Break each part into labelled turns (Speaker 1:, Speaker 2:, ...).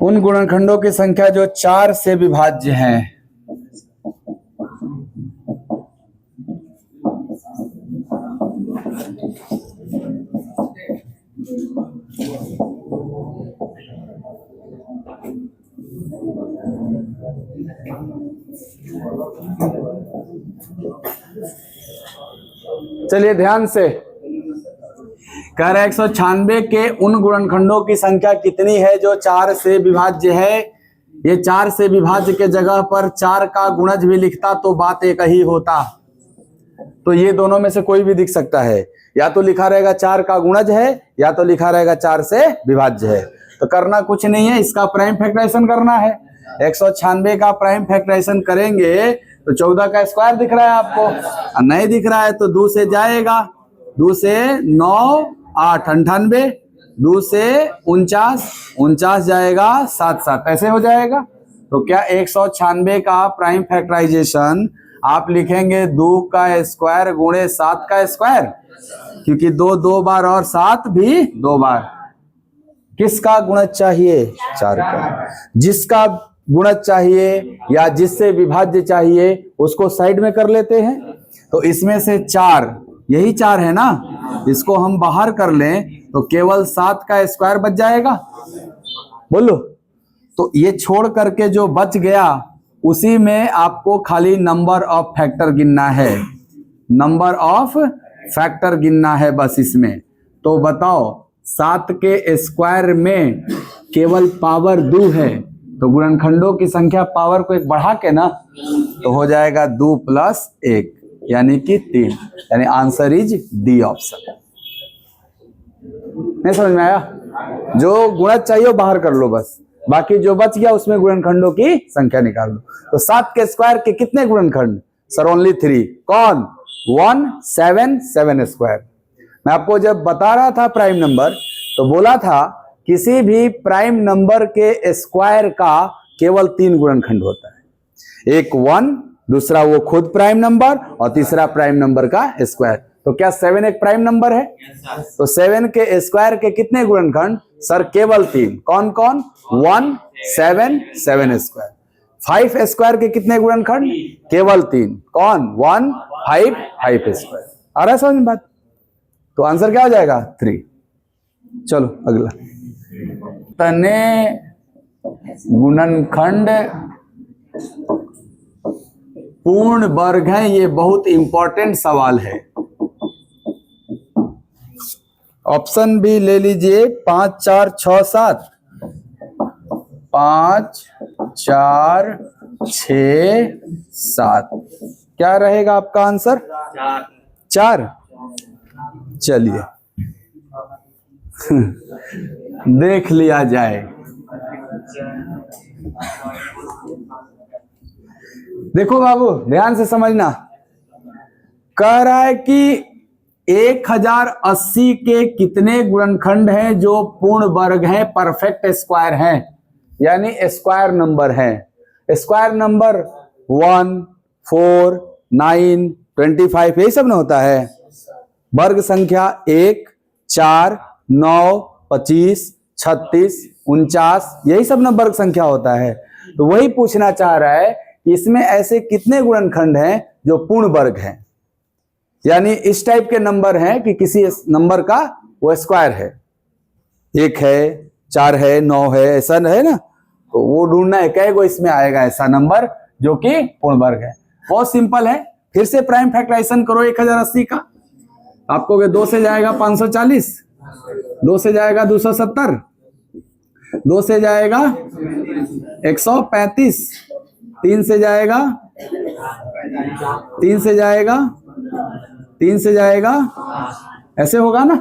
Speaker 1: उन गुणनखंडों की संख्या जो 4 से विभाज्य हैं। चलिए ध्यान से, कह रहे 196 के उन गुणनखंडों की संख्या कितनी है जो 4 से विभाज्य है। ये 4 से विभाज्य के जगह पर 4 का गुणज भी लिखता तो बात एक ही होता। तो ये दोनों में से कोई भी दिख सकता है, या तो लिखा रहेगा 4 का गुणज है या तो लिखा रहेगा 4 से विभाज्य है। तो करना कुछ नहीं है, इसका प्राइम फैक्टराइजेशन करना है। 196 का प्राइम फैक्टराइजेशन करेंगे तो 14 का स्क्वायर दिख रहा है आपको, नहीं दिख रहा है तो 2 से जाएगा, 2 से 9 8 98, 2 से 49 जाएगा 7 7, ऐसे हो जाएगा। तो क्या 196 का प्राइम फैक्टराइजेशन आप लिखेंगे 2 का स्क्वायर गुणे 7 का स्क्वायर, क्योंकि 2 2 बार और 7 भी 2 बार। किसका गुणज चाहिए? 4 का। जिसका गुणज चाहिए या जिससे विभाज्य चाहिए उसको साइड में कर लेते हैं। तो इसमें से 4, यही 4 है ना, इसको हम बाहर कर लें तो केवल 7 का स्क्वायर बच जाएगा। बोलो, तो ये छोड़ करके जो बच गया उसी में आपको खाली नंबर ऑफ फैक्टर गिनना है, नंबर ऑफ फैक्टर गिनना है बस इसमें। तो बताओ 7 के स्क्वायर में केवल पावर 2 है, तो गुणनखंडों की संख्या पावर को एक बढ़ा के ना तो हो जाएगा 2 + 1 यानी कि 3, यानी आंसर इज डी ऑप्शन। नहीं समझ में आया? जो गुणज चाहिए वो बाहर कर लो बस, बाकी जो बच गया उसमें गुणनखंडों की संख्या निकाल लो। तो 7 के स्क्वायर के कितने गुणनखंड? Sir only 3। कौन? 1 7 7 स्क्वायर। मैं आपको जब बता रहा था प्राइम नंबर तो बोला था किसी भी प्राइम नंबर के स्क्वायर का केवल 3 गुणनखंड होता है, एक 1, दूसरा वो खुद प्राइम नंबर और तीसरा प्राइम नंबर का स्क्वायर। तो क्या 7 एक प्राइम नंबर है? तो 7 के स्क्वायर के कितने गुणनखंड? सर केवल 3। कौन कौन? 1 7 7 स्क्वायर। 5 स्क्वायर के कितने गुणनखंड? केवल 3। कौन? 1 5 5 स्क्वायर। आ रहा है समझ में बात? तो आंसर क्या हो जाएगा? 3। चलो अगला। तने गुणनखंड पूर्ण वर्ग है, ये बहुत इंपॉर्टेंट सवाल है। ऑप्शन भी ले लीजिए, 5 4 6 7, 5 4 6 7। क्या रहेगा आपका आंसर? 4। चलिए देख लिया जाए। देखो बाबू ध्यान से समझना, कह रहा है कि 1080 के कितने गुणनखंड हैं जो पूर्ण वर्ग हैं, परफेक्ट स्क्वायर हैं, यानी स्क्वायर नंबर हैं। स्क्वायर नंबर 1 4 9 25 यही सब ना होता है। वर्ग संख्या 1 4 9 25 36 49 यही सब ना वर्ग संख्या होता है। तो वही पूछना चाह रहा है कि इसमें ऐसे कितने गुणनखंड हैं जो पूर्ण वर्ग हैं, यानी इस टाइप के नंबर हैं कि किसी नंबर का वो स्क्वायर है, 1 है 4 है 9 है, ऐसा है ना। तो वो ढूंढना है कई गो इसमें आएगा ऐसा नंबर जो कि पूर्ण वर्ग है। बहुत सिंपल है, फिर से प्राइम फैक्टराइजेशन करो 1080 का। आपको 2 से जाएगा 540, 2 से जाएगा 270, 2 से जाएगा 135, 3 से जाएगा 3 से जाएगा 3 से जाएगा, ऐसे होगा ना।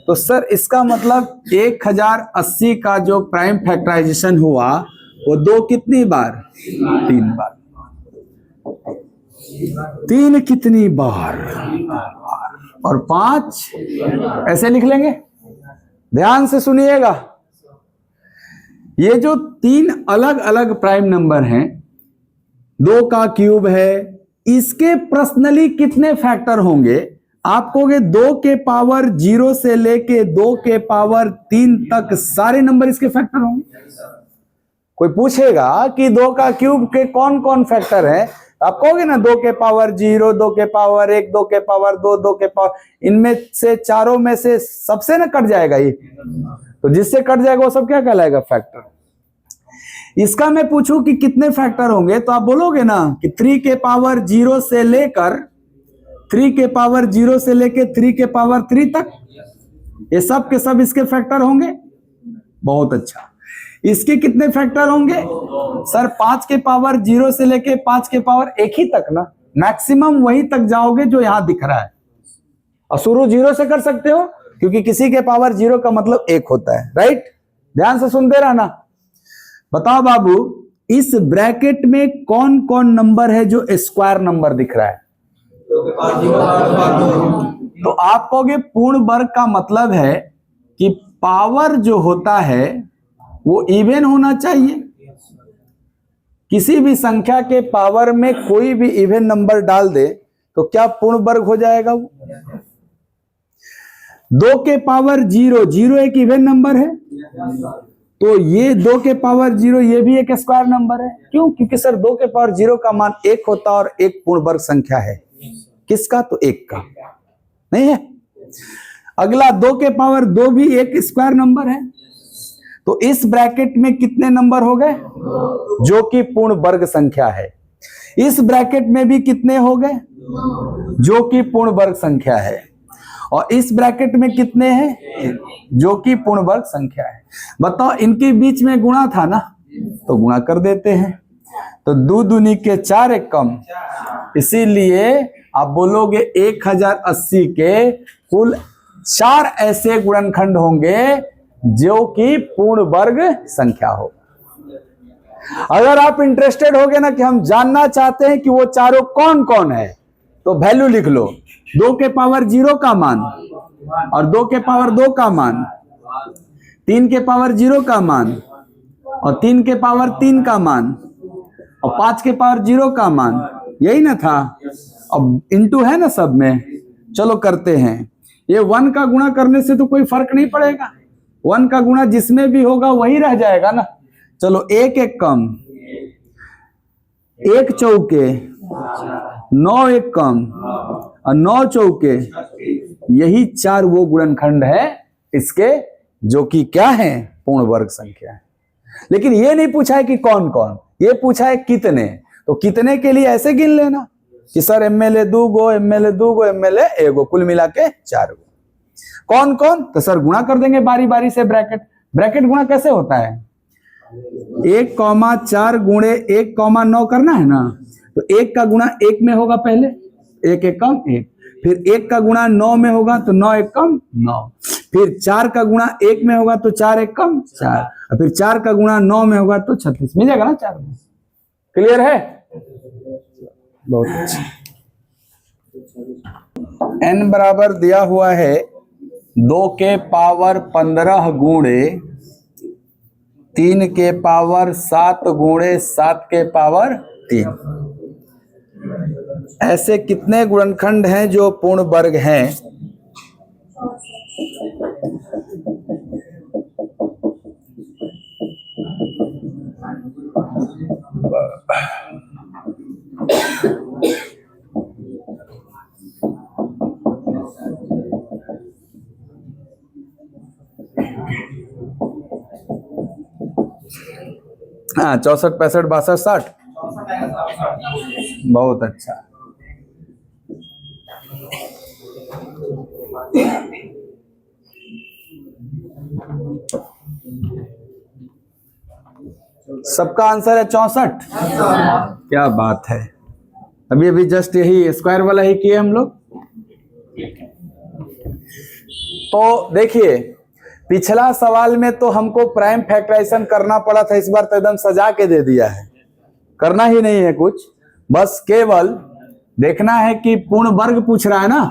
Speaker 1: तो सर इसका मतलब 1080 का जो प्राइम फैक्टराइजेशन हुआ वो 2 कितनी बार? 3 बार। 3 कितनी बार? और 5 ऐसे लिख लेंगे। ध्यान से सुनिएगा, ये जो 3 अलग अलग प्राइम नंबर हैं, 2 का क्यूब है, इसके पर्सनली कितने फैक्टर होंगे? आप कहोगे 2 के पावर 0 से लेके 2 के पावर 3 तक सारे नंबर इसके फैक्टर होंगे। कोई पूछेगा कि 2 का क्यूब के कौन कौन फैक्टर है, आप कहोगे ना 2 के पावर 0, 2 के पावर 1, 2 के पावर 2, 2 के पावर, इनमें से चारों में से सबसे ना कट जाएगा ये, तो जिससे कट जाएगा वो सब क्या कहलाएगा? फैक्टर। इसका मैं पूछूं कि कितने फैक्टर होंगे, तो आप बोलोगे ना कि 3 के पावर 0 से लेकर 3 के पावर 0 से लेकर 3 के पावर 3 तक, ये सब के सब इसके फैक्टर होंगे। बहुत अच्छा। इसके कितने फैक्टर होंगे? सर 5 के पावर 0 से लेके 5 के पावर 1 ही तक ना, मैक्सिमम वही तक जाओगे जो यहां दिख रहा है। और शुरू 0 से कर सकते हो क्योंकि किसी के पावर 0 का मतलब 1 होता है, राइट? ध्यान से सुनते रहना। बताओ बाबू, इस ब्रैकेट में कौन कौन नंबर है जो स्क्वायर नंबर दिख रहा है? तो आप कहोगे पूर्ण वर्ग का मतलब है कि पावर जो होता है वो इवन होना चाहिए। किसी भी संख्या के पावर में कोई भी इवन नंबर डाल दे तो क्या पूर्ण वर्ग हो जाएगा वो? 2 के पावर 0, 0 एक इवन नंबर है, तो ये 2 के पावर 0 ये भी एक स्क्वायर नंबर है। क्यों? क्योंकि सर 2 के पावर 0 का मान 1 होता और 1 पूर्ण वर्ग संख्या है। किसका? तो 1 का, नहीं है। अगला 2 के पावर 2 भी एक स्क्वायर नंबर है। तो इस ब्रैकेट में कितने नंबर हो गए? जो कि पूर्ण वर्ग संख्या है। इस ब्रैकेट में भी कितने हो गए? जो कि पूर्ण वर्ग संख्या है। और इस ब्रैकेट में कितने हैं? जो कि पूर्ण वर्ग संख्या है। बताओ, इनके बीच में गुणा था ना, तो गुणा कर देते हैं। तो 2 दूनी के 4 एक कम, इसीलिए आप बोलोगे 1080 के कुल 4 ऐसे गुणनखंड होंगे जो कि पूर्ण वर्ग संख्या हो। अगर आप इंटरेस्टेड होगे ना कि हम जानना चाहते हैं कि वो चारों कौन कौन है, तो वैल्यू लिख लो। 2 के पावर 0 का मान और 2 के पावर 2 का मान, 3 के पावर 0 का मान और 3 के पावर 3 का मान और 5 के पावर 0 का मान, यही ना था। अब इंटू है ना सब में। चलो करते हैं। ये 1 का गुणा करने से तो कोई फर्क नहीं पड़ेगा, 1 का गुणा जिसमें भी होगा वही रह जाएगा ना। चलो 1 एक कम, 1 चौके 9 एक कम और 9 चौके, यही 4 वो गुणनखंड है इसके जो कि क्या है? पूर्ण वर्ग संख्या है। लेकिन ये नहीं पूछा है कि कौन कौन, ये पूछा है कितने। तो कितने के लिए ऐसे गिन लेना कि सर MLA 2 गो, MLA 2 गो, MLA 1 गो, कुल मिला के 4 गो। कौन कौन? तो सर गुणा कर देंगे बारी बारी से। ब्रैकेट गुणा कैसे होता है? 1,4 गुणे 1,9 करना है ना, तो 1 का गुणा 1 में होगा पहले, 1 एक कम 1, फिर 1 का गुणा 9 में होगा तो 9 एक कम 9, फिर 4 का गुणा 1 में होगा तो 4 एक कम 4, और फिर 4 का गुणा 9 में होगा तो 36 मिल जाएगा ना 4 में। क्लियर है? बहुत अच्छा। n बराबर दिया हुआ है 2 के पावर 15 गुणे 3 के पावर 7 गुणे 7 के पावर 3। ऐसे कितने गुणनखंड हैं जो पूर्ण वर्ग हैं? हाँ, 64, 65, 62, 60। बहुत अच्छा। सबका आंसर है 64। क्या बात है। अभी अभी जस्ट यही स्क्वायर वाला ही किए हम लोग। तो देखिए, पिछला सवाल में तो हमको प्राइम फैक्टराइजेशन करना पड़ा था, इस बार तो एकदम सजा के दे दिया है। करना ही नहीं है कुछ, बस केवल देखना है कि पूर्ण वर्ग पूछ रहा है ना,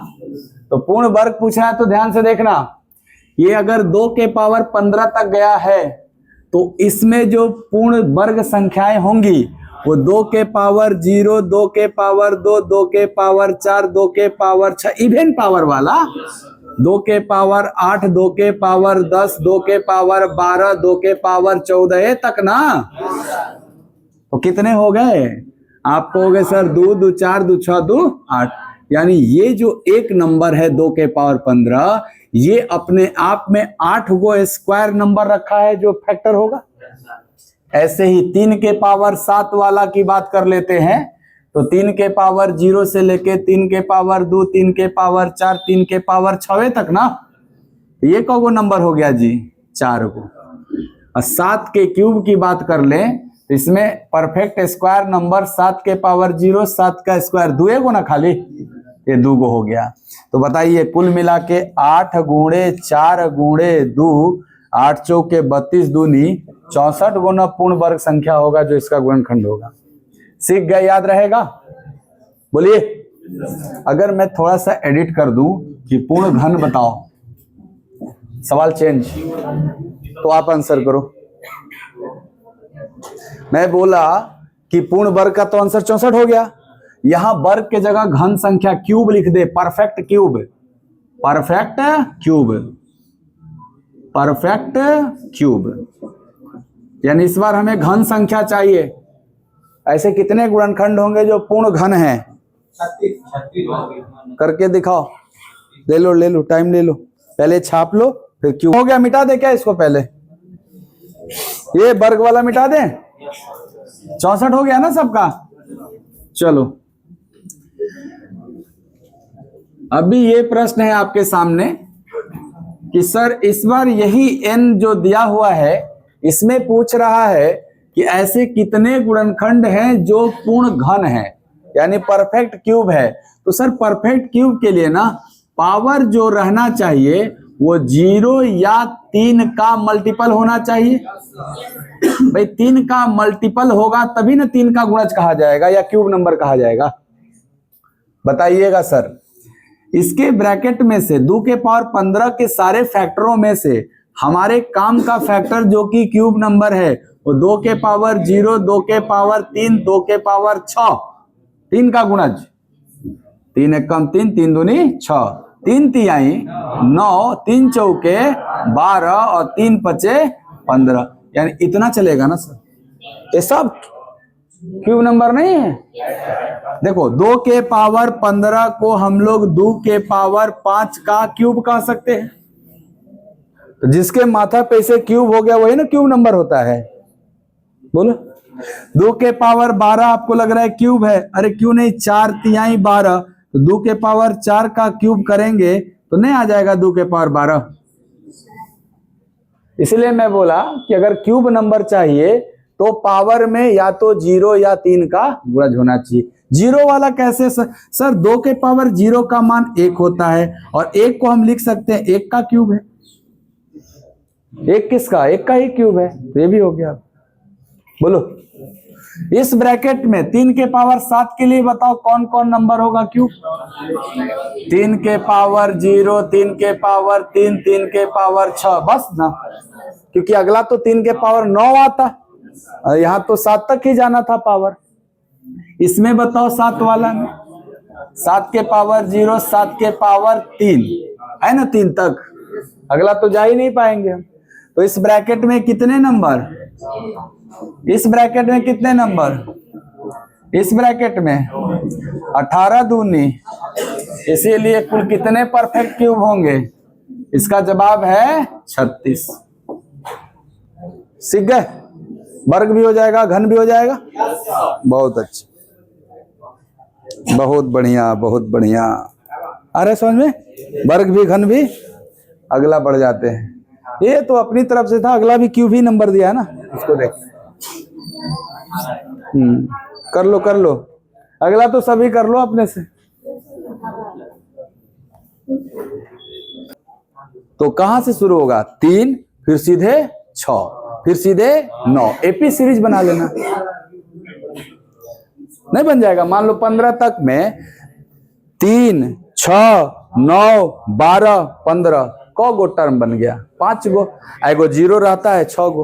Speaker 1: तो पूर्ण वर्ग पूछ रहा है तो ध्यान से देखना। ये अगर 2 के पावर 15 तक गया है तो इसमें जो पूर्ण वर्ग संख्याएं होंगी वो 2 के पावर 0, 2 के पावर 2, 2 के पावर 4, 2 के पावर 6, इवन पावर वाला 2 के पावर 8, 2 के पावर 10, 2 के पावर 12, 2 के पावर 14 तक ना। तो कितने हो गए आपको? हो गए सर 2 2 4 2 6 2 8। यानी ये जो एक नंबर है 2 के पावर 15, ये अपने आप में 8 गो स्क्वायर नंबर रखा है जो फैक्टर होगा। ऐसे ही 3 के पावर 7 वाला की बात कर लेते हैं, तो 3 के पावर 0 से लेके 3 के पावर 2, 3 के पावर 4, 3 के पावर 6 तक ना। ये कौन नंबर हो गया जी? 4 गो। और 7 के क्यूब की बात कर लें, इसमें परफेक्ट स्क्वायर नंबर 7 के पावर 0, 7 का स्क्वायर 2 गो ना, खाली ये 2 गो हो गया। तो बताइए कुल मिला के 8 गुणे 4 गुणे 2, 8 चौके 32 दूनी 64 गुना पूर्ण वर्ग संख्या होगा जो इसका गुणनखंड होगा। सीख गए? याद रहेगा? बोलिए। अगर मैं थोड़ा सा एडिट कर दूं कि पूर्ण घन बताओ, सवाल चेंज, तो आप आंसर करो। मैं बोला कि पूर्ण वर्ग का तो आंसर 64 हो गया, यहां वर्ग के जगह घन संख्या क्यूब लिख दे, perfect cube, perfect cube, perfect cube. यानी इस बार हमें घन संख्या चाहिए। ऐसे कितने गुणनखंड होंगे जो पूर्ण घन है? 36 करके दिखाओ। ले लो टाइम ले लो, पहले छाप लो फिर क्यूब। हो गया, मिटा दे क्या इसको? पहले ये वर्ग वाला मिटा दे। 64 हो गया ना सबका? चलो अभी ये प्रश्न है आपके सामने कि सर इस बार यही n जो दिया हुआ है इसमें पूछ रहा है कि ऐसे कितने गुणनखंड हैं जो पूर्ण घन है, यानी परफेक्ट क्यूब है। तो सर परफेक्ट क्यूब के लिए ना पावर जो रहना चाहिए वो 0 या 3 का मल्टीपल होना चाहिए। भाई 3 का मल्टीपल होगा तभी ना 3 का गुणज कहा जाएगा या क्यूब नंबर कहा जाएगा। बताइएगा सर। इसके ब्रैकेट में से 2 के पावर 15 के सारे फैक्टरों में से हमारे काम का फैक्टर जो कि क्यूब नंबर है वो 2 के पावर 0, 2 के पावर 3, 2 के पावर 6, 3 का गुणज, 3 एकम 3, 3 दूनी 6, 3 तिहाई 9, 3 चौके 12 और 3 पचे 15। यानी इतना चलेगा ना सर? ये सब क्यूब नंबर नहीं है। देखो 2 के पावर 15 को हम लोग 2 के पावर 5 का क्यूब कह सकते हैं। तो जिसके माथा पे से क्यूब हो गया वही ना क्यूब नंबर होता है। बोलो 2 के पावर 12 आपको लग रहा है क्यूब है? अरे क्यों नहीं, 4 तिहाई 12, तो 2 के पावर 4 का क्यूब करेंगे तो नहीं आ जाएगा 2 के पावर 12। इसलिए मैं बोला कि अगर क्यूब नंबर चाहिए तो पावर में या तो 0 या 3 का गुणज होना चाहिए। 0 वाला कैसे सर? 2 के पावर 0 का मान 1 होता है और 1 को हम लिख सकते हैं 1 का क्यूब है। 1 किसका? 1 का ही क्यूब है, तो ये भी हो गया। बोलो इस ब्रैकेट में 3 के पावर 7 के लिए बताओ कौन कौन नंबर होगा क्यूब? 3 के पावर 0, 3 के पावर 3, 3 के पावर 6, बस ना, क्योंकि अगला तो 3 के पावर 9 आता, यहां तो 7 तक ही जाना था पावर। इसमें बताओ 7 वाला में 7 के पावर 0, 7 के पावर 3 है ना, 3 तक, अगला तो जा ही नहीं पाएंगे हम। तो इस ब्रैकेट में कितने नंबर? इस ब्रैकेट में कितने नंबर? इस ब्रैकेट में 18 दूनी, इसीलिए कुल कितने परफेक्ट क्यूब होंगे? इसका जवाब है 36। सीख गए? वर्ग भी हो जाएगा, घन भी हो जाएगा। बहुत अच्छा, बहुत बढ़िया, बहुत बढ़िया। अरे समझ में, वर्ग भी घन भी अगला बढ़ जाते हैं। ये तो अपनी तरफ से था, अगला भी क्यूब ही नंबर दिया है ना, उसको देख। कर लो कर लो, अगला तो सभी कर लो अपने से। तो कहां से शुरू होगा? 3, फिर सीधे 6, फिर सीधे 9। एपी सीरीज बना लेना, नहीं बन जाएगा? मान लो 15 तक में 3, 6, 9, 12, 15 को गो टर्म बन गया? 5 गो। एगो 0 रहता है 6 गो।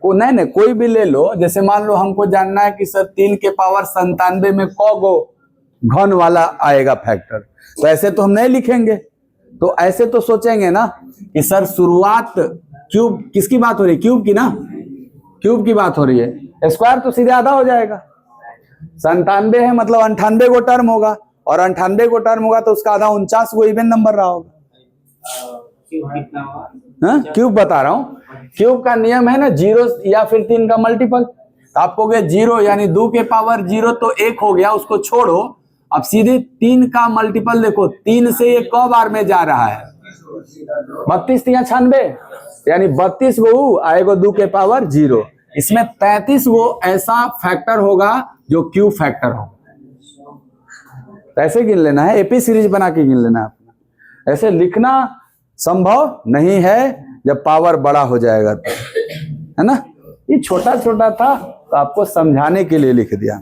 Speaker 1: नहीं कोई भी ले लो। जैसे मान लो हमको जानना है कि सर 3 के पावर 97 में कौ गो घन वाला आएगा फैक्टर, तो ऐसे तो हम नहीं लिखेंगे। तो ऐसे तो सोचेंगे ना कि सर शुरुआत क्यूब, किसकी बात हो रही है? क्यूब की ना, क्यूब की बात हो रही है। स्क्वायर तो सीधे आधा हो जाएगा। 97 है मतलब 98 गो टर्म होगा, और 98 गो टर्म होगा तो उसका आधा 49 गो इवन नंबर रहा होगा। क्यूब बता रहा हूं, क्यूब का नियम है ना 0 या फिर 3 का मल्टीपल। तो आप कहोगे 0 यानी 2 के पावर 0 तो 1 हो गया, उसको छोड़ो। अब सीधे 3 का मल्टीपल देखो, 3 से ये क बार में जा रहा है? 32 या 96 यानी 32 गो आएगा 2 के पावर 0। इसमें 33 गो ऐसा फैक्टर होगा जो क्यूब फैक्टर होगा। ऐसे गिन लेना है, एपी सीरीज बना के गिन लेना है अपना। ऐसे लिखना संभव नहीं है जब पावर बड़ा हो जाएगा तो, है ना। ये छोटा छोटा था तो आपको समझाने के लिए लिख दिया।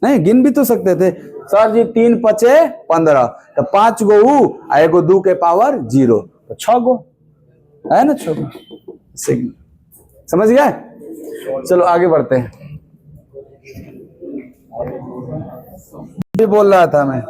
Speaker 1: नहीं गिन भी तो सकते थे सर जी, 3 पचे 15 तो 5 गो आएगो 2 के पावर 0 तो 6 गो है ना, 6 गो। समझ गया? चलो आगे बढ़ते हैं। ये बोल रहा था मैं,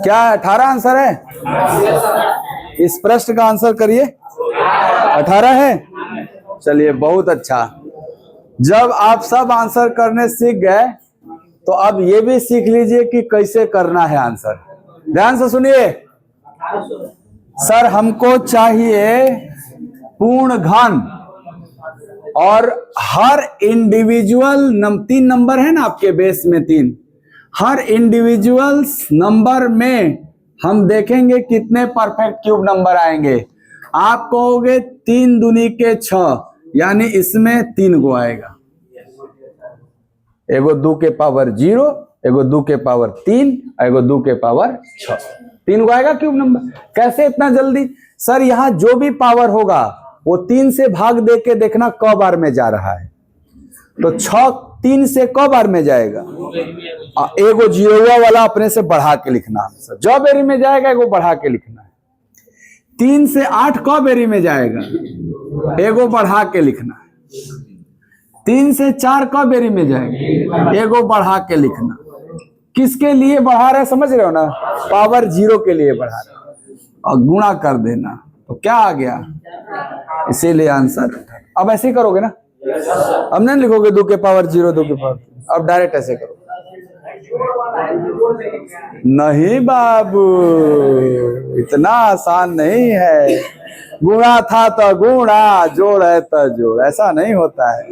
Speaker 1: क्या 18 आंसर है? इस प्रश्न का आंसर करिए। 18 है? चलिए बहुत अच्छा। जब आप सब आंसर करने सीख गए तो अब ये भी सीख लीजिए कि कैसे करना है आंसर। ध्यान से सुनिए। सर हमको चाहिए पूर्ण घन, और हर इंडिविजुअल 3 नंबर है ना आपके बेस में 3, हर इंडिविजुअल नंबर में हम देखेंगे कितने परफेक्ट क्यूब नंबर आएंगे। आप कहोगे 3 दूनी के 6 यानी इसमें 3 गो आएगा। एगो 2 के पावर 0, एगो 2 के पावर 3, एगो 2 के पावर 6, 3 गो आएगा क्यूब नंबर। कैसे इतना जल्दी? सर यहां जो भी पावर होगा वो 3 से भाग दे के देखना क बार में जा रहा है। तो 6 3 से क बार में जाएगा? एगो 0 वाला अपने से बढ़ा के लिखना है। जो बेरी में जाएगा एगो बढ़ा के लिखना है। 3 से 8 क बेरी में जाएगा? एगो बढ़ा के लिखना है। 3 से 4 क बेरी में जाएगा? एगो बढ़ा के लिखना। किसके लिए बढ़ा रहे समझ रहे हो ना? पावर 0 के लिए बढ़ा रहे, और गुणा कर देना तो क्या आ गया? इसीलिए आंसर। अब ऐसे ही करोगे ना, अब नहीं लिखोगे 2 के पावर 0 2 के पावर, अब डायरेक्ट ऐसे करो। नहीं बाबू, इतना आसान नहीं है। गुणा था तो गुणा, जोड़ है तो जोड़, ऐसा नहीं होता है।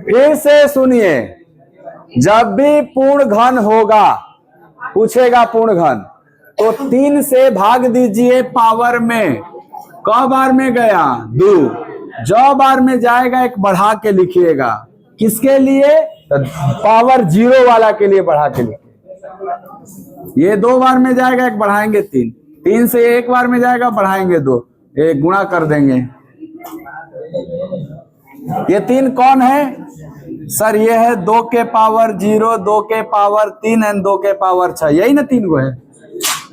Speaker 1: फिर से सुनिए, जब भी पूर्ण घन होगा, पूछेगा पूर्ण घन, तो 3 से भाग दीजिए पावर में। क बार में गया? 2। जो बार में जाएगा एक बढ़ा के लिखिएगा। किसके लिए? पावर 0 वाला के लिए बढ़ा के लिखिए। ये 2 बार में जाएगा एक बढ़ाएंगे 3, 3 से 1 बार में जाएगा बढ़ाएंगे 2, एक गुणा कर देंगे। ये 3 कौन है? सर ये है 2 के पावर 0, 2 के पावर 3 एंड 2 के पावर 6, यही ना 3 गो है।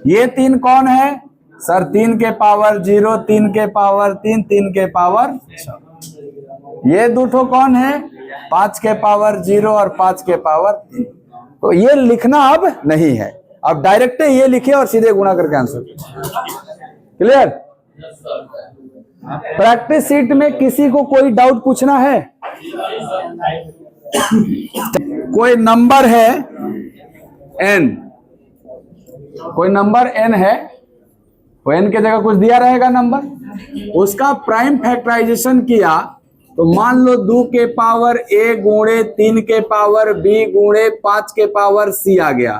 Speaker 1: ये 3 कौन है? सर 3 के पावर 0, 3 के पावर 3, 3 के पावर 6। ये 2 ठो कौन है? 5 के पावर 0 और 5 के पावर 3। तो ये लिखना अब नहीं है, अब डायरेक्ट ये लिखिए और सीधे गुणा करके आंसर। क्लियर? प्रैक्टिस सीट में किसी को कोई डाउट पूछना है? कोई नंबर है n, कोई नंबर n है, वो n के जगह कुछ दिया रहेगा नंबर, उसका प्राइम फैक्टराइजेशन किया तो मान लो 2 के पावर a गुणे 3 के पावर b गुणे 5 के पावर c आ गया।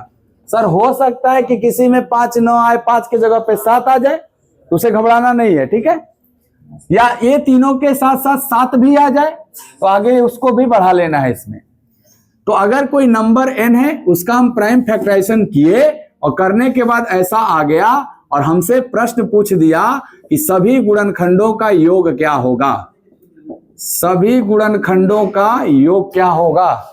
Speaker 1: सर हो सकता है कि किसी में 5 न आए, 5 की जगह पे 7 आ जाए, तो उसे घबराना नहीं है, ठीक है। या ये तीनों के साथ साथ 7 भी आ जाए तो आगे उसको भी बढ़ा लेना है इसमें। तो अगर कोई नंबर n है, उसका हम प्राइम फैक्टराइजेशन किए और करने के बाद ऐसा आ गया और हमसे प्रश्न पूछ दिया कि सभी गुणनखंडों का योग क्या होगा, सभी गुणनखंडों का योग क्या होगा।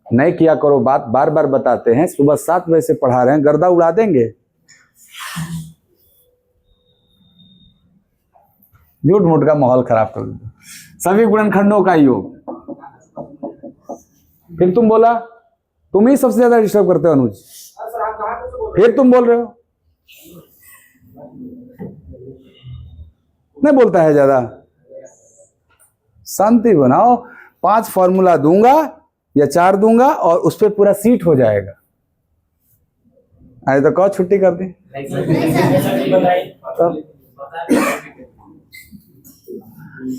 Speaker 1: नहीं किया करो बात, बार बार बताते हैं, सुबह 7 बजे से पढ़ा रहे हैं, गर्दा उड़ा देंगे। झूठ मूठ का माहौल खराब कर दो। सभी गुणनखंडों का योग, फिर तुम बोला, तुम ही सबसे ज्यादा डिस्टर्ब करते हो अनुज, फिर तुम बोल रहे हो, नहीं बोलता है ज्यादा। शांति बनाओ, 5 फॉर्मूला दूंगा या 4 दूंगा और उस पर पूरा सीट हो जाएगा। आज तो कहो छुट्टी कर दी,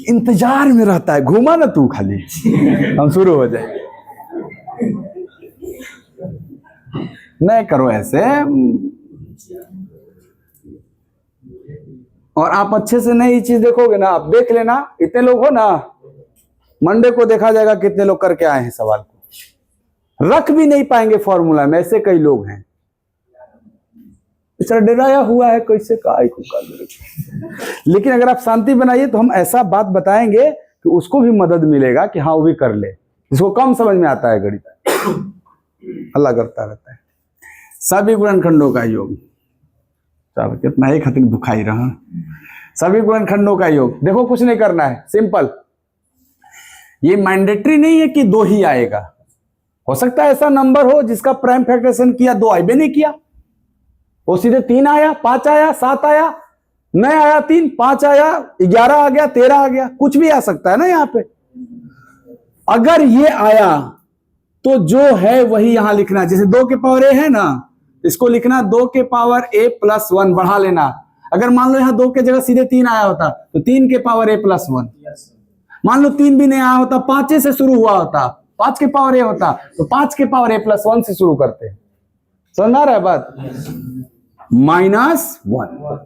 Speaker 1: इंतजार में रहता है, घूमा ना तू खाली, हम शुरू हो जाए। नहीं करो ऐसे, और आप अच्छे से नहीं चीज देखोगे ना, आप देख लेना, इतने लोग हो ना, मंडे को देखा जाएगा कितने लोग करके आए हैं सवाल को, रख भी नहीं पाएंगे फॉर्मूला में, ऐसे कई लोग हैं। इतना डराया हुआ है कैसे काय को कर। लेकिन अगर आप शांति बनाइए तो हम ऐसा बात बताएंगे कि उसको भी मदद मिलेगा कि हाँ वो भी कर ले, जिसको कम समझ में आता है गणित। अल्लाह करता रहता है। सभी गुणनखंडों का योग, चलो कितना ही खत्म दुखाई रहा। सभी गुणनखंडों का योग, देखो कुछ नहीं करना है, सिंपल। ये मैंडेटरी नहीं है कि 2 ही आएगा, हो सकता है ऐसा नंबर हो जिसका प्राइम फैक्टराइजेशन किया 2 आए नहीं किया, वो सीधे 3 आया, 5 आया, 7 आया, नहीं आया 3, 5 आया, 11 आ गया, 13 आ गया, कुछ भी आ सकता है ना यहाँ पे। अगर ये आया तो जो है वही यहां लिखना, जैसे 2 के पावर a है ना, इसको लिखना 2 के पावर a प्लस 1 बढ़ा लेना। अगर मान लो यहाँ 2 के जगह सीधे 3 आया होता तो 3 के पावर a प्लस 1। मान लो 3 भी नहीं आया होता, 5 से शुरू हुआ होता, 5 के पावर a होता तो 5 के पावर a प्लस 1 से शुरू करते। समझ आ रहा है बात? -1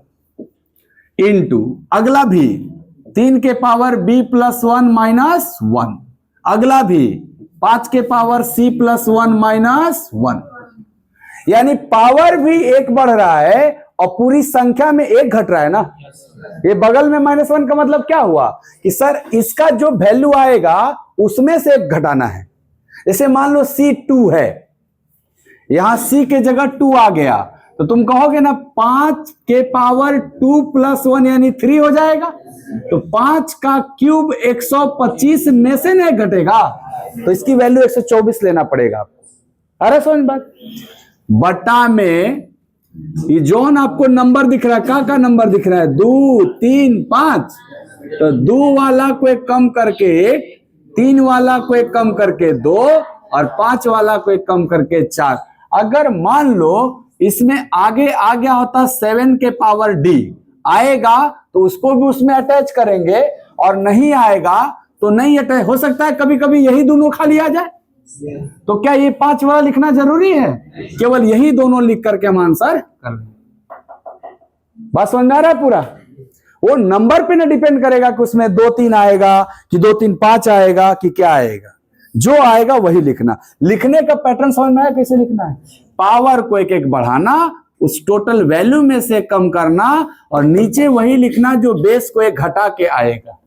Speaker 1: इंटू अगला भी 3 के पावर b प्लस 1 -1, अगला भी 5 के पावर c प्लस 1 -1। यानी पावर भी 1 बढ़ रहा है और पूरी संख्या में 1 घट रहा है ना। ये बगल में -1 का मतलब क्या हुआ कि सर इसका जो वैल्यू आएगा उसमें से 1 घटाना है। जैसे मान लो c 2 है, यहां c के जगह 2 आ गया तो तुम कहोगे ना 5 के पावर 2 प्लस 1 यानी 3 हो जाएगा। तो 5 का क्यूब 125 में से नहीं घटेगा, तो इसकी वैल्यू 124 लेना पड़ेगा आपको। अरे समझ बात, बटा में ये जोन आपको नंबर दिख रहा है, का नंबर दिख रहा है 2 3 5, तो 2 वाला को 1 कम करके 1, 3 वाला को 1 कम करके 2 और 5 वाला को 1 कम करके 4। अगर मान लो इसमें आगे आ गया होता 7 के पावर d आएगा तो उसको भी उसमें अटैच करेंगे, और नहीं आएगा तो नहीं अटैच। हो सकता है कभी कभी यही दोनों खाली आ जाए, तो क्या ये 5 वाला लिखना जरूरी है? केवल यही दोनों लिख करके हम आंसर कर लेंगे। बात समझ में आ रहा है पूरा? वो नंबर पे ना डिपेंड करेगा कि उसमें 2 3 आएगा कि 2 3 5 आएगा कि क्या आएगा, जो आएगा वही लिखना। लिखने का पैटर्न समझ में आया कैसे लिखना है? पावर को 1 1 बढ़ाना, उस टोटल वैल्यू में से कम करना और नीचे वही लिखना जो बेस को 1 घटा के आएगा।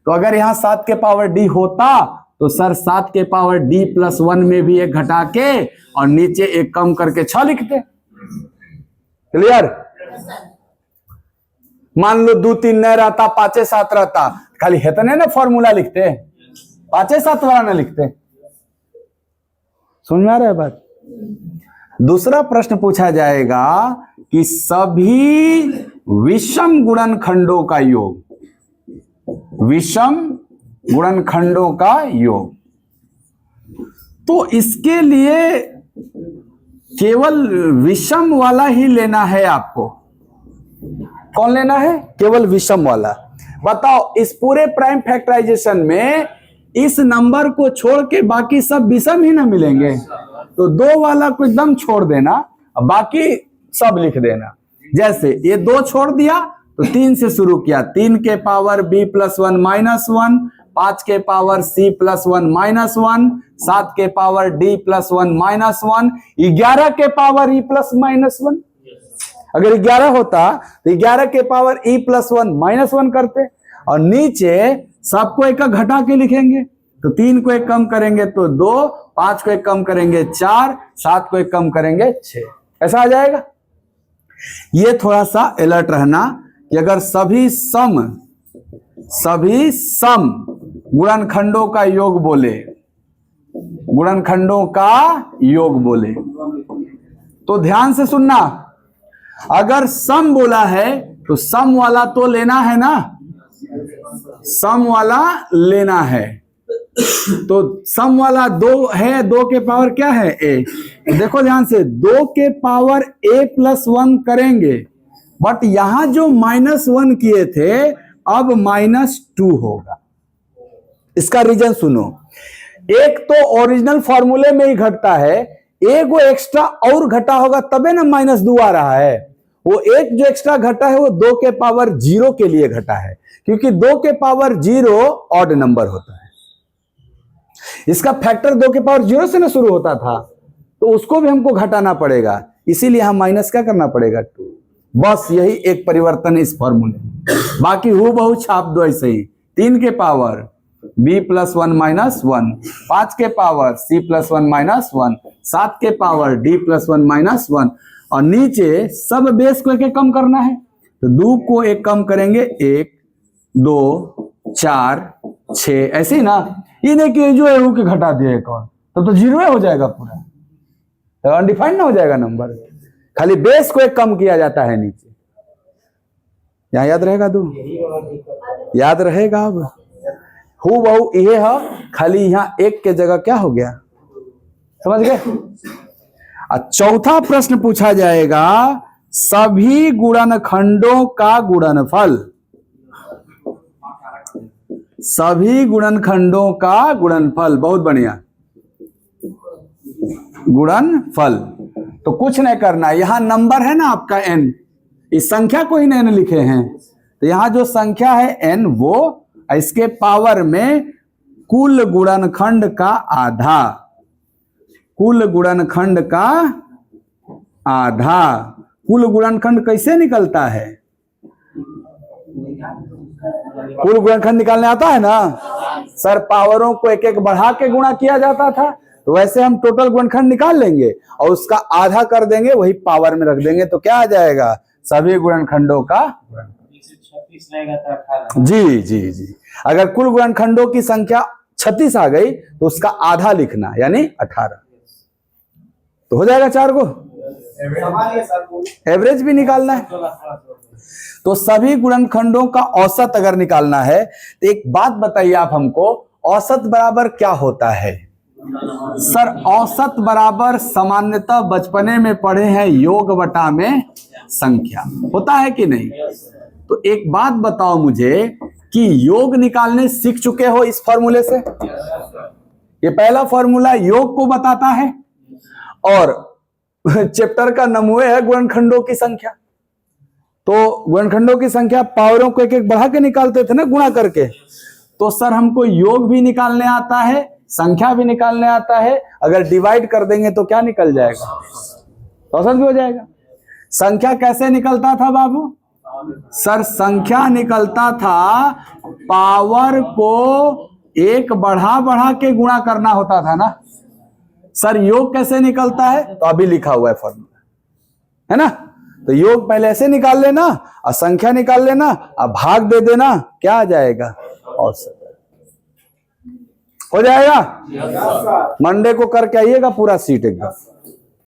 Speaker 1: तो अगर यहां 7 के पावर d होता तो सर 7 के पावर d प्लस 1 में भी 1 घटा के और नीचे 1 कम करके 6 लिखते। क्लियर? मान लो 2 3 नहीं रहता, 5 7 रहता, खाली है तो नहीं ना फॉर्मूला लिखते, 5 7 वाला ना लिखते। समझ में आ रहा है बात? दूसरा प्रश्न पूछा जाएगा कि सभी विषम गुणनखंडों का योग, विषम गुणनखंडों का योग। तो इसके लिए केवल विषम वाला ही लेना है आपको। कौन लेना है? केवल विषम वाला। बताओ इस पूरे प्राइम फैक्टराइजेशन में इस नंबर को छोड़ के बाकी सब विषम ही ना मिलेंगे, तो 2 वाला को एकदम छोड़ देना, बाकी सब लिख देना। जैसे ये 2 छोड़ दिया तो 3 से शुरू किया, 3 के पावर b + 1 - 1, 5 के पावर c + 1 - 1, 7 के पावर d + 1 - 1, 11 के पावर e + -1। अगर 11 होता तो 11 के पावर e + 1 - 1 करते, और नीचे सबको एक घटा के लिखेंगे, तो 3 को एक कम करेंगे तो 2, 5 को एक कम करेंगे 4, 7 को एक कम करेंगे 6, ऐसा आ जाएगा। ये थोड़ा सा अलर्ट रहना कि अगर सभी सम गुणनखंडों का योग बोले, गुणनखंडों का योग बोले, तो ध्यान से सुनना, अगर सम बोला है तो सम वाला तो लेना है ना, सम वाला लेना है, तो सम वाला 2 है, 2 के पावर क्या है a, देखो ध्यान से 2 के पावर a + 1 करेंगे, बट यहां जो -1 किए थे अब -2 होगा। इसका रीजन सुनो, एक तो ओरिजिनल फॉर्मूले में ही घटता है, एक वो एक्स्ट्रा और घटा होगा तबे ना -2 आ रहा है। वो एक जो एक्स्ट्रा घटा है वो 2 के पावर 0 के लिए घटा है, क्योंकि 2 के पावर 0 ऑड नंबर होता है। इसका फैक्टर 2 के पावर 0 से ना शुरू होता था, तो उसको भी हमको घटाना पड़ेगा, इसीलिए हम माइनस क्या करना पड़ेगा 2। बस यही एक परिवर्तन इस फॉर्मूले में, बाकी हूबहू छाप दो ऐसे ही। 3 के पावर b + 1 - 1, 5 के पावर c + 1 - 1, 7 के पावर d + 1 - 1, और नीचे सब बेस को एक कम करना है, तो 2 को एक कम करेंगे 1, 2, 4, 6, ऐसे ही ना। ये नहीं कि जो है वो के घटा दिया एक और, तो 0 हो जाएगा पूरा, तो अनडिफाइंड ना हो जाएगा नंबर, खाली बेस को एक कम किया जाता है नीचे। यहां याद रहेगा, दो याद रहेगा। अब हूबहू ये है, खाली यहां 1 के जगह क्या हो गया, समझ गए। चौथा प्रश्न पूछा जाएगा, सभी गुणनखंडों का गुणनफल, सभी गुणनखंडों का गुणनफल, बहुत बढ़िया, गुणनफल। तो कुछ नहीं करना, यहां नंबर है ना आपका n, इस संख्या को ही n लिखे हैं, तो यहां जो संख्या है n, वो इसके पावर में कुल गुणनखंड का आधा, कुल गुणनखंड का आधा। कुल गुणनखंड कैसे निकलता है, कुल गुणनखंड निकालने आता है ना सर, पावरों को एक एक बढ़ा के गुणा किया जाता था, तो वैसे हम टोटल गुणनखंड निकाल लेंगे और उसका आधा कर देंगे, वही पावर में रख देंगे, तो क्या आ जाएगा, सभी गुणनखंडों का। जी जी जी, अगर कुल गुणनखंडों की संख्या 36 आ गई तो उसका आधा लिखना, यानी 18, तो हो जाएगा 4 को। एवरेज भी निकालना है, तो सभी गुणनखंडों का औसत अगर निकालना है, तो एक बात बताइए आप हमको, औसत बराबर क्या होता है। सर औसत बराबर सामान्यतः बचपने में पढ़े हैं, योग बटा में संख्या, होता है कि नहीं। तो एक बात बताओ मुझे कि योग निकालने सीख चुके हो इस फॉर्मूले से। ये पहला फॉर्मूला योग को बताता है, और चैप्टर का नमूने है गुणनखंडों की संख्या। तो गुणनखंडों की संख्या पावरों को एक एक बढ़ा के निकालते थे ना, गुणा करके। तो सर हमको योग भी निकालने आता है, संख्या भी निकालने आता है, अगर डिवाइड कर देंगे तो क्या निकल जाएगा, औसत भी हो जाएगा। संख्या कैसे निकलता था बाबू, सर संख्या निकलता था पावर को एक बढ़ा बढ़ा के गुणा करना होता था ना। सर योग कैसे निकलता है, तो अभी लिखा हुआ है फॉर्मूला, है ना। तो योग पहले ऐसे निकाल लेना और संख्या निकाल लेना और भाग दे देना, क्या आ जाएगा, औसत हो जाएगा। मंडे को करके आइएगा पूरा सीट एकदम।